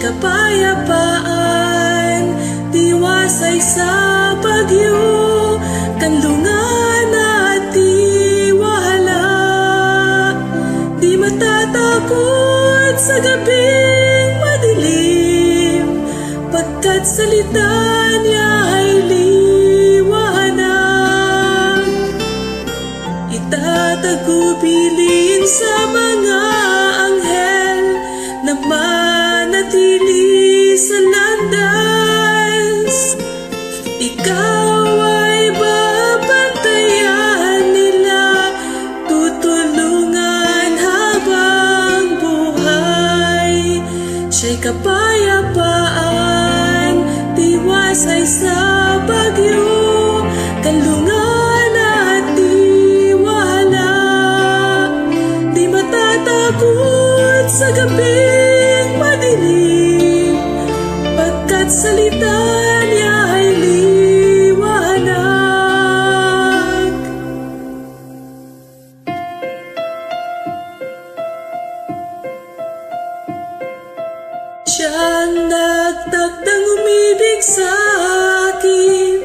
kapayapaan, tiwasay sa bagyo, kanlungan at tiwala. Di matatakot sa gabing madilim, pagkat salita niya ay liwanag. Itatagubilin sa mga anghel na manatili sa landas. Ikaw ay babantayan nila, tutulungan habang buhay. Siya'y kapayapaan, tiwasay sa bagyo, kanlungan at tiwala. Di matatakot sa gabing madilim, pagkat salita niya ay liwanag. Siyang nagtakdang umibig sa akin,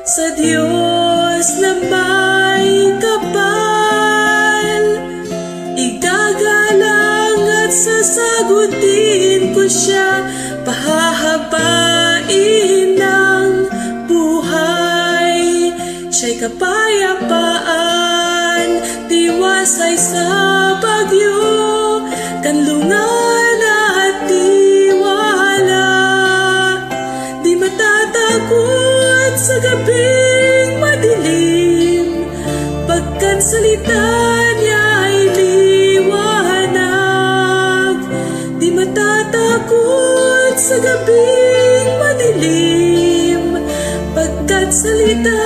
sa Diyos na may kapal. Igagalang at sasagutin ko siya, pahahabain ng buhay. Siya'y kapayapaan, tiwasay sa bagyo, kanlungan at tiwala. Di matatakot sa gabing madilim, pagkat salita niya ay liwanag. Di matatakot sa gabing madilim, pagkat salita